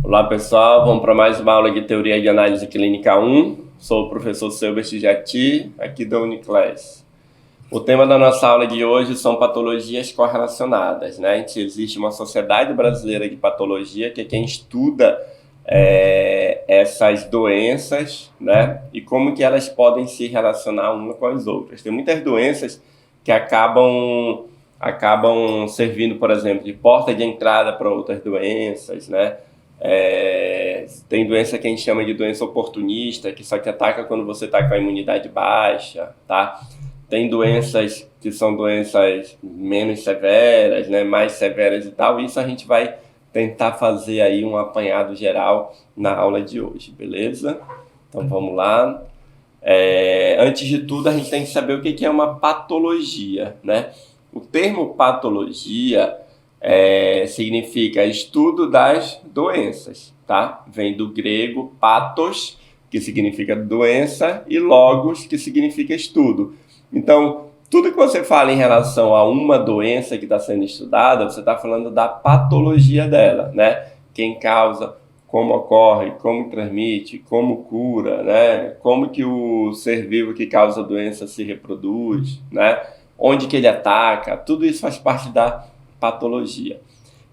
Olá pessoal, vamos para mais uma aula de Teoria de Análise Clínica 1. Sou o professor Selbert Jati, aqui da Uniclass. O tema da nossa aula de hoje são patologias correlacionadas, né? Existe uma Sociedade Brasileira de Patologia, que é quem estuda essas doenças, né? E como que elas podem se relacionar umas com as outras. Tem muitas doenças que acabam servindo, por exemplo, de porta de entrada para outras doenças, né? Tem doença que a gente chama de doença oportunista, que só que ataca quando você está com a imunidade baixa, tá? Tem doenças que são doenças menos severas, né? Mais severas e tal. Isso a gente vai tentar fazer aí um apanhado geral na aula de hoje, beleza? Então vamos lá. Antes de tudo, a gente tem que saber o que é uma patologia, né? O termo patologia significa estudo das doenças, tá? Vem do grego pathos, que significa doença, e logos, que significa estudo. Então, tudo que você fala em relação a uma doença que está sendo estudada, você está falando da patologia dela, né? Quem causa, como ocorre, como transmite, como cura, né? Como que o ser vivo que causa a doença se reproduz, né? Onde que ele ataca, tudo isso faz parte da patologia.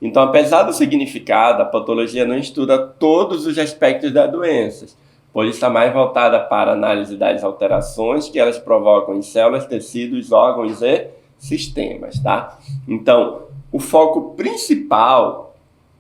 Então, apesar do significado, a patologia não estuda todos os aspectos das doenças, pois está mais voltada para a análise das alterações que elas provocam em células, tecidos, órgãos e sistemas, tá? Então, o foco principal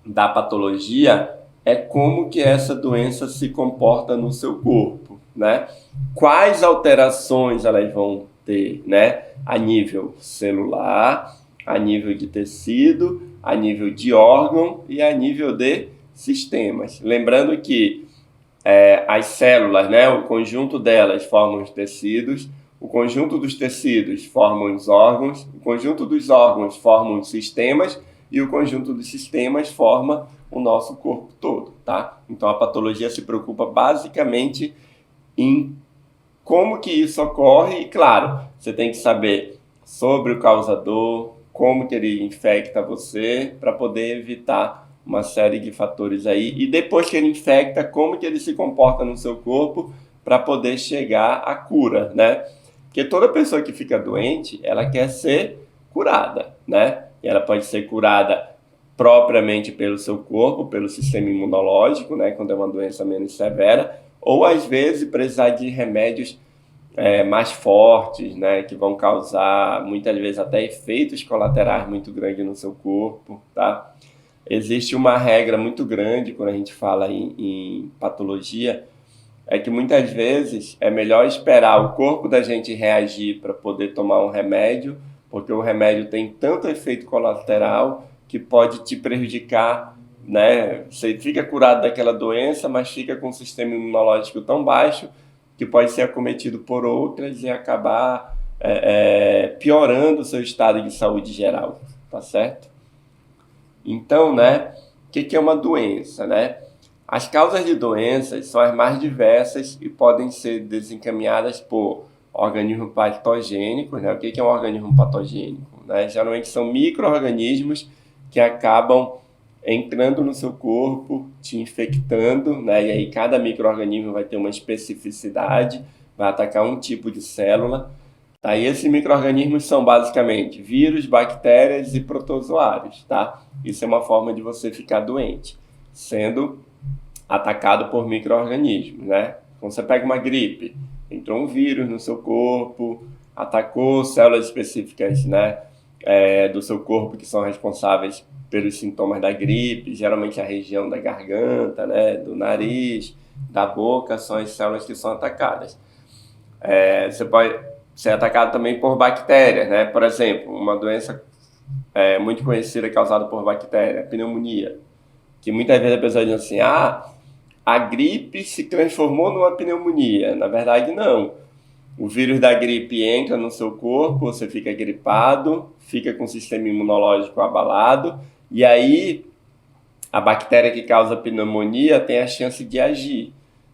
da patologia é como que essa doença se comporta no seu corpo, né? Quais alterações elas vão ter, né? A nível celular, a nível de tecido, a nível de órgão e a nível de sistemas. Lembrando que as células, né, o conjunto delas formam os tecidos, o conjunto dos tecidos formam os órgãos, o conjunto dos órgãos formam os sistemas e o conjunto dos sistemas forma o nosso corpo todo, tá? Então a patologia se preocupa basicamente em como que isso ocorre e, claro, você tem que saber sobre o causador, como que ele infecta você, para poder evitar uma série de fatores aí. E depois que ele infecta, como que ele se comporta no seu corpo para poder chegar à cura, né? Porque toda pessoa que fica doente, ela quer ser curada, né? E ela pode ser curada propriamente pelo seu corpo, pelo sistema imunológico, né? Quando é uma doença menos severa, ou às vezes precisar de remédios mais fortes, né, que vão causar muitas vezes até efeitos colaterais muito grandes no seu corpo, tá? Existe uma regra muito grande quando a gente fala em patologia, é que muitas vezes é melhor esperar o corpo da gente reagir para poder tomar um remédio, porque o remédio tem tanto efeito colateral que pode te prejudicar, né? Você fica curado daquela doença, mas fica com um sistema imunológico tão baixo que pode ser acometido por outras e acabar piorando o seu estado de saúde geral, tá certo? Então, né, o que é uma doença, né? As causas de doenças são as mais diversas e podem ser desencaminhadas por organismos patogênicos, né? O que é um organismo patogênico, né? Geralmente são micro-organismos que acabam entrando no seu corpo, te infectando, né? E aí cada micro-organismo vai ter uma especificidade, vai atacar um tipo de célula. Tá? E esses micro-organismos são basicamente vírus, bactérias e protozoários, tá? Isso é uma forma de você ficar doente, sendo atacado por micro-organismos, né? Quando você pega uma gripe, entrou um vírus no seu corpo, atacou células específicas, né, do seu corpo que são responsáveis pelos sintomas da gripe, geralmente a região da garganta, né, do nariz, da boca, são as células que são atacadas. Você pode ser atacado também por bactérias, né? Por exemplo, uma doença muito conhecida causada por bactéria, a pneumonia, que muitas vezes a pessoa diz assim, a gripe se transformou numa pneumonia. Na verdade, não. O vírus da gripe entra no seu corpo, você fica gripado, fica com o sistema imunológico abalado, e aí a bactéria que causa pneumonia tem a chance de agir,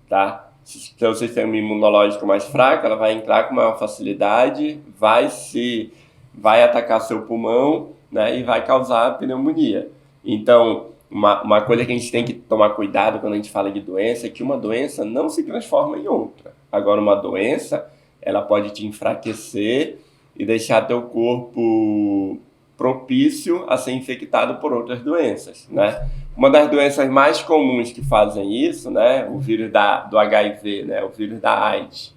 tá? Se tem o sistema imunológico mais fraco, ela vai entrar com maior facilidade, vai vai atacar seu pulmão, né, e vai causar pneumonia. Então, uma coisa que a gente tem que tomar cuidado quando a gente fala de doença é que uma doença não se transforma em outra. Agora, uma doença, ela pode te enfraquecer e deixar teu corpo propício a ser infectado por outras doenças, né? Uma das doenças mais comuns que fazem isso, né, o vírus do HIV, né, o vírus da AIDS,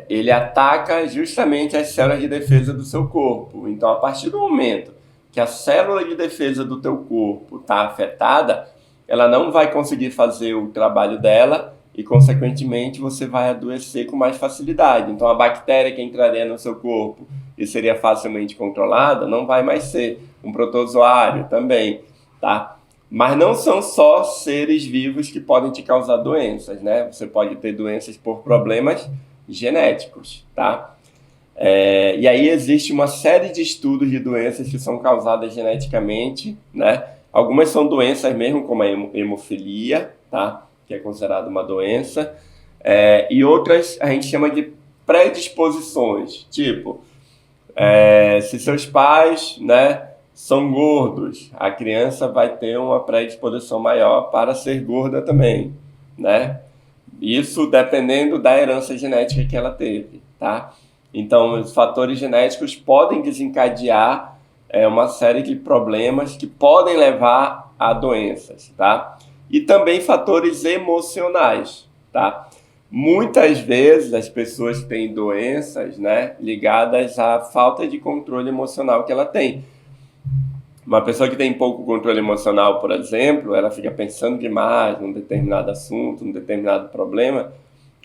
ele ataca justamente as células de defesa do seu corpo. Então, a partir do momento que a célula de defesa do teu corpo está afetada, ela não vai conseguir fazer o trabalho dela e, consequentemente, você vai adoecer com mais facilidade. Então, a bactéria que entraria no seu corpo e seria facilmente controlada, não vai mais ser. Um protozoário também, tá? Mas não são só seres vivos que podem te causar doenças, né? Você pode ter doenças por problemas genéticos, tá? E aí existe uma série de estudos de doenças que são causadas geneticamente, né? Algumas são doenças mesmo, como a hemofilia, tá? Que é considerada uma doença. E outras a gente chama de predisposições, tipo, se seus pais, né, são gordos, a criança vai ter uma predisposição maior para ser gorda também, né? Isso dependendo da herança genética que ela teve, tá? Então, os fatores genéticos podem desencadear uma série de problemas que podem levar a doenças, tá? E também fatores emocionais, tá? Muitas vezes as pessoas têm doenças, né, ligadas à falta de controle emocional que ela tem. Uma pessoa que tem pouco controle emocional, por exemplo, ela fica pensando demais num determinado assunto, num determinado problema,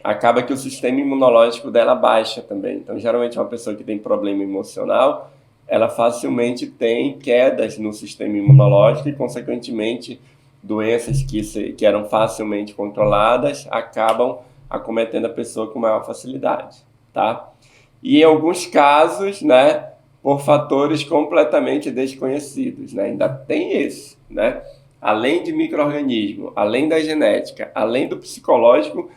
acaba que o sistema imunológico dela baixa também. Então, geralmente, uma pessoa que tem problema emocional, ela facilmente tem quedas no sistema imunológico e, consequentemente, doenças que eram facilmente controladas acabam acometendo a pessoa com maior facilidade, tá? E em alguns casos, né, por fatores completamente desconhecidos, né? Ainda tem esse, né? Além de micro-organismo, além da genética, além do psicológico,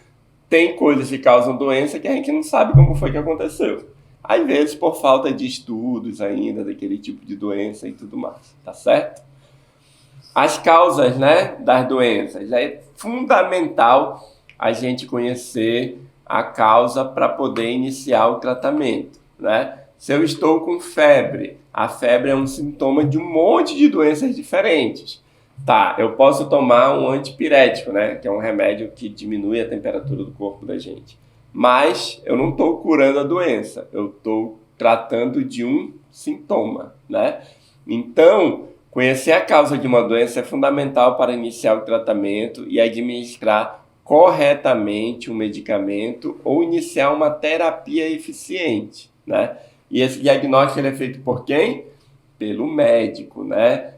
tem coisas que causam doença que a gente não sabe como foi que aconteceu. Às vezes por falta de estudos ainda daquele tipo de doença e tudo mais, tá certo? As causas, né, das doenças. É fundamental a gente conhecer a causa para poder iniciar o tratamento, né? Se eu estou com febre, a febre é um sintoma de um monte de doenças diferentes. Tá, eu posso tomar um antipirético, né? Que é um remédio que diminui a temperatura do corpo da gente. Mas eu não estou curando a doença, eu estou tratando de um sintoma, né? Então, conhecer a causa de uma doença é fundamental para iniciar o tratamento e administrar corretamente o medicamento ou iniciar uma terapia eficiente, né? E esse diagnóstico ele é feito por quem? Pelo médico, né?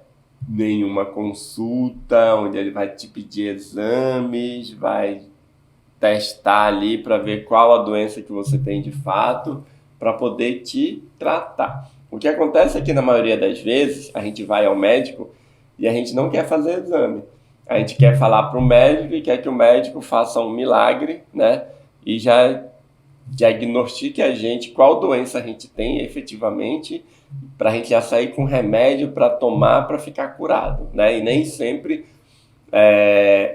Nenhuma consulta, onde ele vai te pedir exames, vai testar ali para ver qual a doença que você tem de fato, para poder te tratar. O que acontece é que na maioria das vezes a gente vai ao médico e a gente não quer fazer exame. A gente quer falar para o médico e quer que o médico faça um milagre, né? E já diagnostique a gente qual doença a gente tem efetivamente, para a gente já sair com remédio para tomar para ficar curado, né? E nem sempre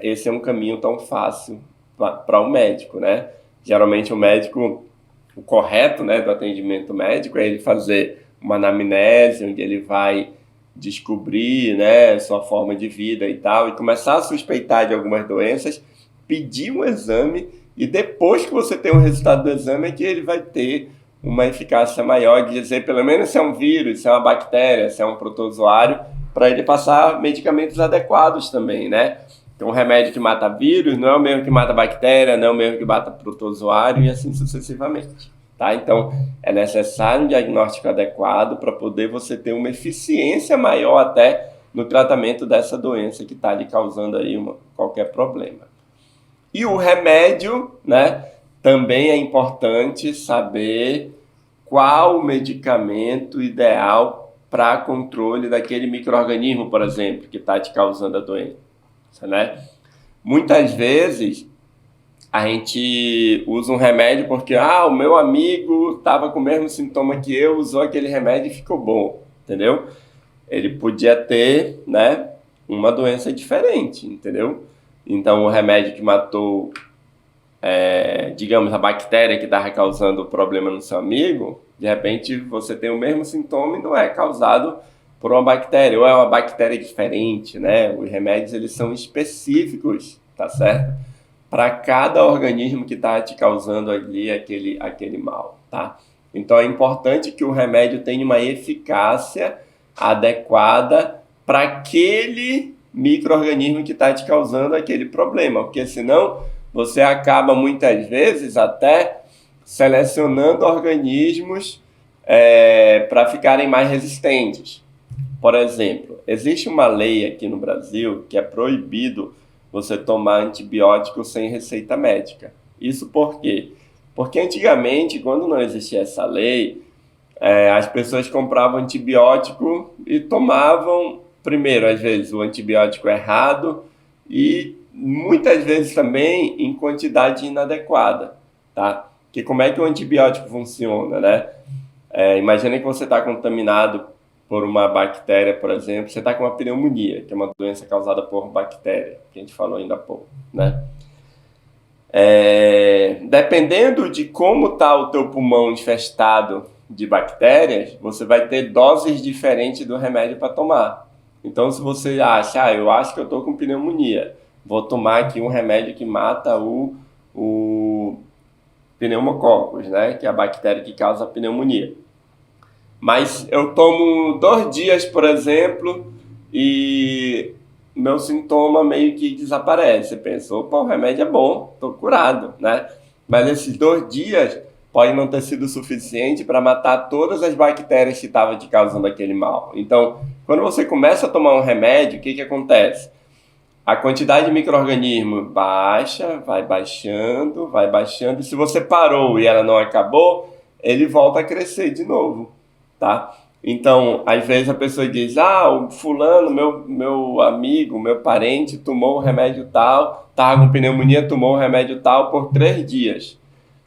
esse é um caminho tão fácil para o médico, né? Geralmente o correto, né, do atendimento médico é ele fazer uma anamnese, onde ele vai descobrir, né, sua forma de vida e tal, e começar a suspeitar de algumas doenças, pedir um exame, e depois que você tem o resultado do exame é que ele vai ter uma eficácia maior de dizer pelo menos se é um vírus, se é uma bactéria, se é um protozoário, para ele passar medicamentos adequados também, né? Então, o remédio que mata vírus não é o mesmo que mata bactéria, não é o mesmo que mata protozoário e assim sucessivamente, tá? Então, é necessário um diagnóstico adequado para poder você ter uma eficiência maior até no tratamento dessa doença que está lhe causando aí qualquer problema. E o remédio, né? Também é importante saber qual o medicamento ideal para controle daquele micro-organismo, por exemplo, que está te causando a doença, né? Muitas vezes a gente usa um remédio porque o meu amigo estava com o mesmo sintoma que eu, usou aquele remédio e ficou bom, entendeu? Ele podia ter, né, uma doença diferente, entendeu? Então, o remédio que matou, digamos, a bactéria que estava causando o problema no seu amigo, de repente você tem o mesmo sintoma e não é causado por uma bactéria, ou é uma bactéria diferente, né? Os remédios, eles são específicos, tá certo? Para cada organismo que está te causando ali aquele mal, tá? Então, é importante que o remédio tenha uma eficácia adequada para aquele micro-organismo que está te causando aquele problema, porque senão você acaba muitas vezes até selecionando organismos para ficarem mais resistentes. Por exemplo, existe uma lei aqui no Brasil que é proibido você tomar antibiótico sem receita médica. Isso por quê? Porque antigamente, quando não existia essa lei, as pessoas compravam antibiótico e tomavam, primeiro, às vezes, o antibiótico errado e muitas vezes também em quantidade inadequada, tá? Porque como é que o antibiótico funciona, né? Imagina que você está contaminado por uma bactéria, por exemplo, você está com uma pneumonia, que é uma doença causada por bactéria, que a gente falou ainda há pouco, né? Dependendo de como está o teu pulmão infestado de bactérias, você vai ter doses diferentes do remédio para tomar. Então, se você acha, eu acho que eu estou com pneumonia, vou tomar aqui um remédio que mata o pneumococcus, né? Que é a bactéria que causa a pneumonia. Mas eu tomo 2 dias, por exemplo, e meu sintoma meio que desaparece. Você pensa, opa, o remédio é bom, estou curado, né? Mas esses 2 dias pode não ter sido suficiente para matar todas as bactérias que estavam te causando aquele mal. Então, quando você começa a tomar um remédio, o que acontece? A quantidade de micro-organismo baixa, vai baixando, e se você parou e ela não acabou, ele volta a crescer de novo, tá? Então, às vezes a pessoa diz, o fulano, meu amigo, meu parente, tomou o remédio tal, estava com pneumonia, tomou o remédio tal por 3 dias,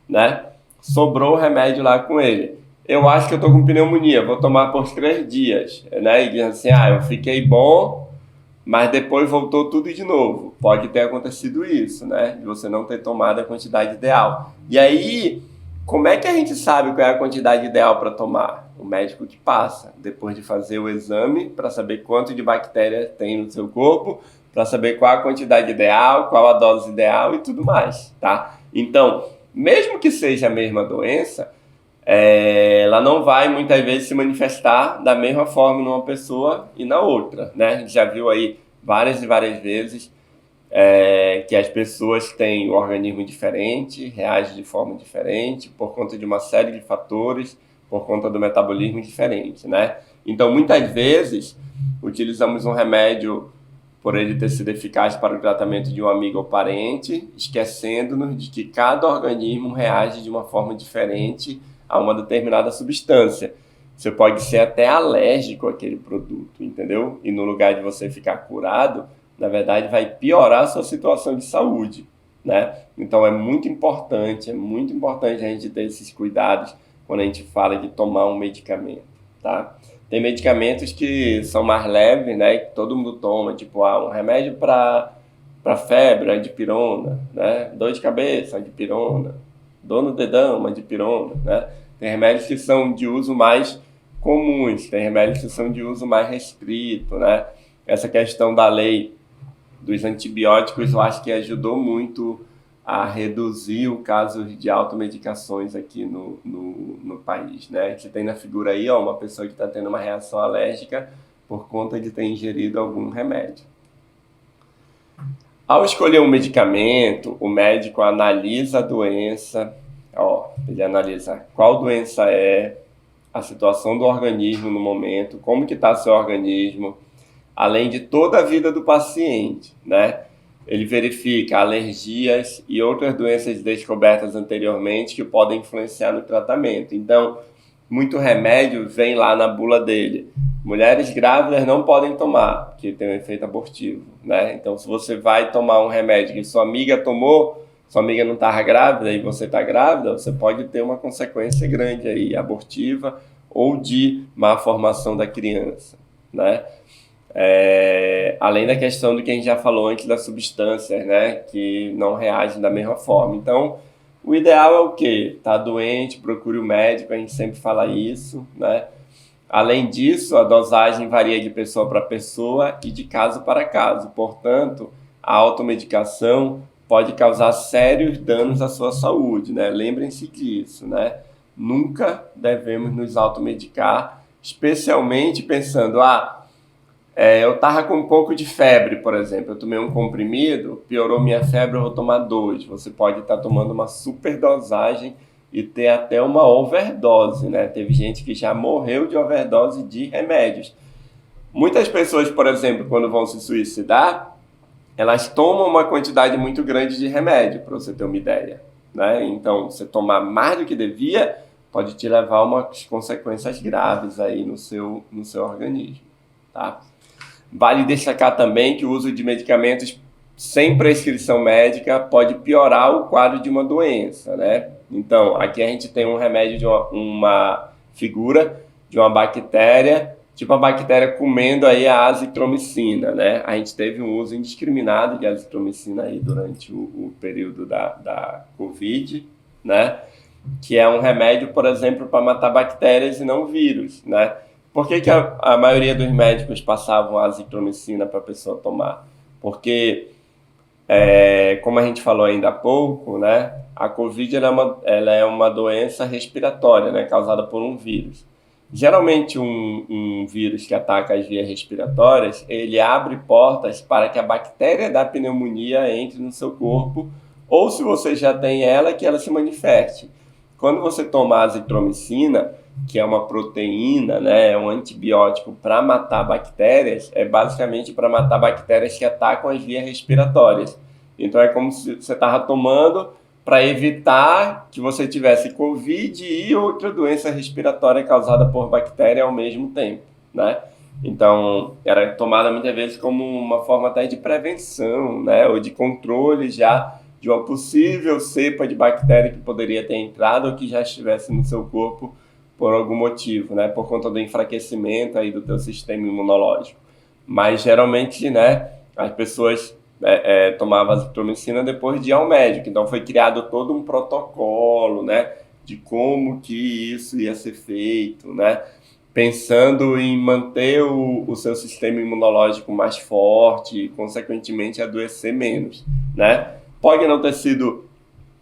né? Sobrou o remédio lá com ele. Eu acho que eu estou com pneumonia, vou tomar por 3 dias, né? E diz assim, eu fiquei bom, mas depois voltou tudo de novo. Pode ter acontecido isso, né? De você não ter tomado a quantidade ideal. E aí, como é que a gente sabe qual é a quantidade ideal para tomar? O médico que passa, depois de fazer o exame, para saber quanto de bactéria tem no seu corpo, para saber qual a quantidade ideal, qual a dose ideal e tudo mais, tá? Então, mesmo que seja a mesma doença, ela não vai muitas vezes se manifestar da mesma forma numa pessoa e na outra, né? A gente já viu aí várias e várias vezes que as pessoas têm um organismo diferente, reagem de forma diferente, por conta de uma série de fatores, por conta do metabolismo diferente, né? Então, muitas vezes, utilizamos um remédio por ele ter sido eficaz para o tratamento de um amigo ou parente, esquecendo-nos de que cada organismo reage de uma forma diferente a uma determinada substância. Você pode ser até alérgico àquele produto, entendeu? E no lugar de você ficar curado, na verdade vai piorar a sua situação de saúde, né? Então é muito importante a gente ter esses cuidados quando a gente fala de tomar um medicamento, tá? Tem medicamentos que são mais leves, né? Que todo mundo toma, tipo um remédio para febre, dipirona, né? Dor de cabeça, dipirona, dor no dedão, dipirona, né? Tem remédios que são de uso mais comuns, tem remédios que são de uso mais restrito, né? Essa questão da lei dos antibióticos, eu acho que ajudou muito a reduzir o caso de automedicações aqui no país, né? Você tem na figura aí, uma pessoa que está tendo uma reação alérgica por conta de ter ingerido algum remédio. Ao escolher um medicamento, o médico analisa a doença, ele analisa qual doença é, a situação do organismo no momento, como que está seu organismo, além de toda a vida do paciente, né? Ele verifica alergias e outras doenças descobertas anteriormente que podem influenciar no tratamento. Então, muito remédio vem lá na bula dele. Mulheres grávidas não podem tomar, porque tem um efeito abortivo, né? Então, se você vai tomar um remédio que sua amiga tomou, sua amiga não estava grávida e você está grávida, você pode ter uma consequência grande aí, abortiva ou de má formação da criança, né? Além da questão do que a gente já falou antes das substâncias, né, que não reagem da mesma forma. Então, o ideal é o quê? Tá doente, procure o médico, a gente sempre fala isso, né? Além disso, a dosagem varia de pessoa para pessoa e de caso para caso. Portanto, a automedicação pode causar sérios danos à sua saúde, né? Lembrem-se disso, né? Nunca devemos nos automedicar, especialmente pensando, eu estava com um pouco de febre, por exemplo. Eu tomei um comprimido, piorou minha febre, eu vou tomar 2. Você pode estar tomando uma superdosagem e ter até uma overdose, né? Teve gente que já morreu de overdose de remédios. Muitas pessoas, por exemplo, quando vão se suicidar, elas tomam uma quantidade muito grande de remédio, para você ter uma ideia, né? Então, você tomar mais do que devia pode te levar a umas consequências graves aí no seu organismo, tá? Vale destacar também que o uso de medicamentos sem prescrição médica pode piorar o quadro de uma doença, né? Então, aqui a gente tem um remédio de uma figura de uma bactéria, tipo a bactéria comendo aí a azitromicina, né? A gente teve um uso indiscriminado de azitromicina aí durante o período da Covid, né? Que é um remédio, por exemplo, para matar bactérias e não vírus, né? Por que a maioria dos médicos passavam a azitromicina para a pessoa tomar? Porque, como a gente falou ainda há pouco, né, a Covid ela é uma doença respiratória, né, causada por um vírus. Geralmente, um vírus que ataca as vias respiratórias, ele abre portas para que a bactéria da pneumonia entre no seu corpo, ou se você já tem ela, que ela se manifeste. Quando você toma azitromicina, que é uma proteína, né, é um antibiótico para matar bactérias, é basicamente para matar bactérias que atacam as vias respiratórias. Então é como se você estava tomando para evitar que você tivesse Covid e outra doença respiratória causada por bactéria ao mesmo tempo, né? Então era tomada muitas vezes como uma forma até de prevenção, né, ou de controle já de uma possível cepa de bactéria que poderia ter entrado ou que já estivesse no seu corpo por algum motivo, né? Por conta do enfraquecimento aí do teu sistema imunológico. Mas geralmente, né, as pessoas tomavam azitromicina depois de ir ao médico. Então foi criado todo um protocolo, né, de como que isso ia ser feito, né? Pensando em manter o seu sistema imunológico mais forte e, consequentemente, adoecer menos, né? Pode não ter sido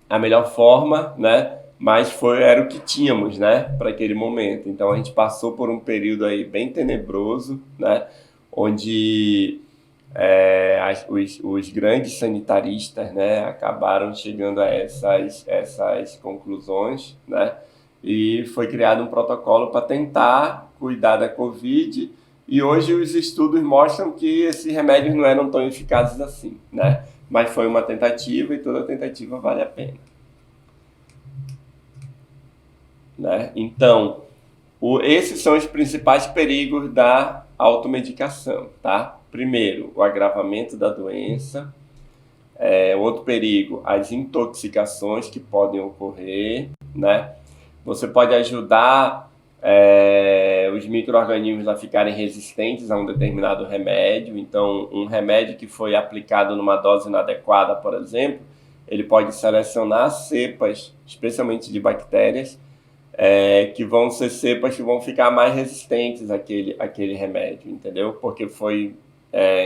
a melhor forma, né? Mas era o que tínhamos, né, para aquele momento. Então a gente passou por um período aí bem tenebroso, né, onde os grandes sanitaristas, né, acabaram chegando a essas conclusões, né, e foi criado um protocolo para tentar cuidar da Covid. E hoje os estudos mostram que esses remédios não eram tão eficazes assim, né, mas foi uma tentativa e toda tentativa vale a pena. Né? Então, esses são os principais perigos da automedicação, tá? Primeiro, o agravamento da doença. Outro perigo, as intoxicações que podem ocorrer, né? Você pode ajudar os micro-organismos a ficarem resistentes a um determinado remédio. Então, um remédio que foi aplicado numa dose inadequada, por exemplo, ele pode selecionar cepas, especialmente de bactérias, que vão ser cepas que vão ficar mais resistentes àquele remédio, entendeu? Porque foi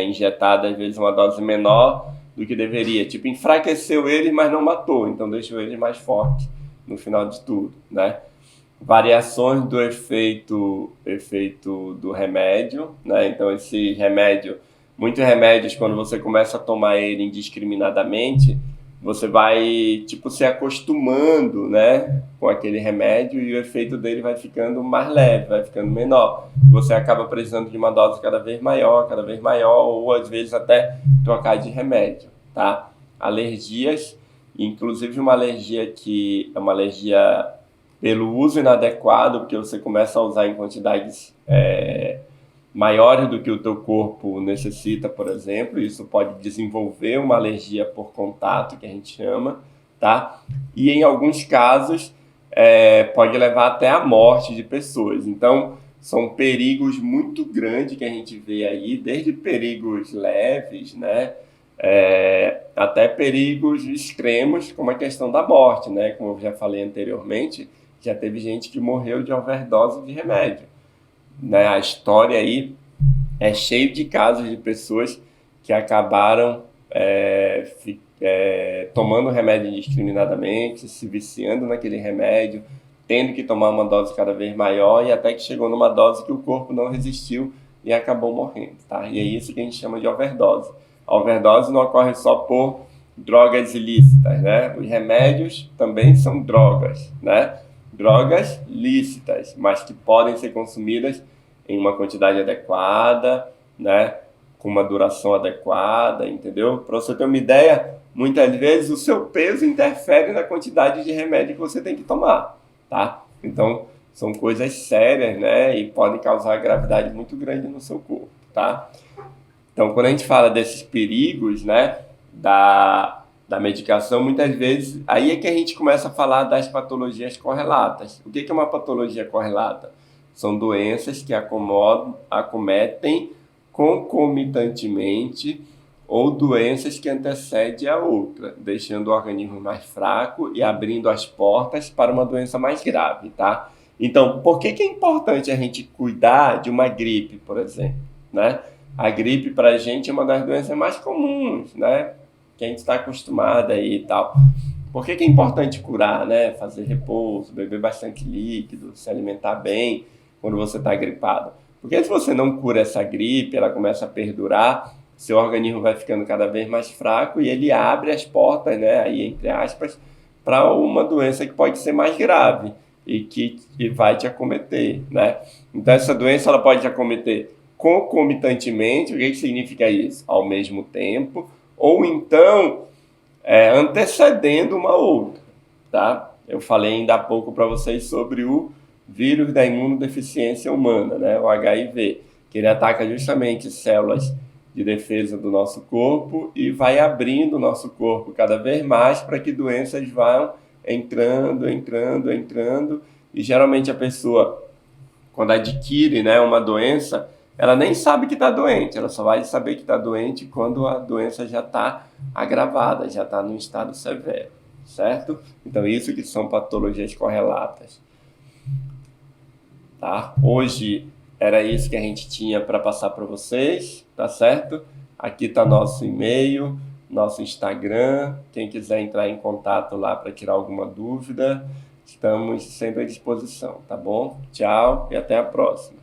injetada, às vezes, uma dose menor do que deveria. Tipo, enfraqueceu eles, mas não matou. Então, deixou eles mais fortes no final de tudo, né? Variações do efeito do remédio, né? Então, esse remédio, muitos remédios, quando você começa a tomar ele indiscriminadamente, você vai, tipo, se acostumando, né, com aquele remédio e o efeito dele vai ficando mais leve, vai ficando menor. Você acaba precisando de uma dose cada vez maior, ou às vezes até trocar de remédio, tá? Alergias, inclusive uma alergia que é uma alergia pelo uso inadequado, porque você começa a usar em quantidades maiores do que o teu corpo necessita, por exemplo. Isso pode desenvolver uma alergia por contato, que a gente chama, tá? E em alguns casos pode levar até a morte de pessoas. Então, são perigos muito grandes que a gente vê aí, desde perigos leves, né? Até perigos extremos, como a questão da morte, né? Como eu já falei anteriormente, já teve gente que morreu de overdose de remédio, né? A história aí é cheia de casos de pessoas que acabaram tomando remédio indiscriminadamente, se viciando naquele remédio, tendo que tomar uma dose cada vez maior e até que chegou numa dose que o corpo não resistiu e acabou morrendo, tá? E é isso que a gente chama de overdose. A overdose não ocorre só por drogas ilícitas, né? Os remédios também são drogas, né? Drogas lícitas, mas que podem ser consumidas em uma quantidade adequada, né? Com uma duração adequada, entendeu? Para você ter uma ideia, muitas vezes o seu peso interfere na quantidade de remédio que você tem que tomar, tá? Então, são coisas sérias, né? E podem causar gravidade muito grande no seu corpo, tá? Então, quando a gente fala desses perigos, né, da medicação, muitas vezes, aí é que a gente começa a falar das patologias correlatas. O que é uma patologia correlata? São doenças que acometem concomitantemente ou doenças que antecedem a outra, deixando o organismo mais fraco e abrindo as portas para uma doença mais grave, tá? Então, por que é importante a gente cuidar de uma gripe, por exemplo, né? A gripe para a gente é uma das doenças mais comuns, né? Que a gente está acostumado aí e tal. Por que é importante curar, né? Fazer repouso, beber bastante líquido, se alimentar bem quando você está gripado. Porque se você não cura essa gripe, ela começa a perdurar, seu organismo vai ficando cada vez mais fraco e ele abre as portas, né? Aí, entre aspas, para uma doença que pode ser mais grave e que vai te acometer, né? Então, essa doença ela pode te acometer concomitantemente. O que significa isso? Ao mesmo tempo, ou então antecedendo uma outra, tá? Eu falei ainda há pouco para vocês sobre o vírus da imunodeficiência humana, né? O HIV, que ele ataca justamente células de defesa do nosso corpo e vai abrindo o nosso corpo cada vez mais para que doenças vão entrando, e geralmente a pessoa, quando adquire, né, uma doença, ela nem sabe que está doente, ela só vai saber que está doente quando a doença já está agravada, já está num estado severo, certo? Então, isso que são patologias correlatas, tá? Hoje era isso que a gente tinha para passar para vocês, tá certo? Aqui está nosso e-mail, nosso Instagram, quem quiser entrar em contato lá para tirar alguma dúvida, estamos sempre à disposição, tá bom? Tchau e até a próxima.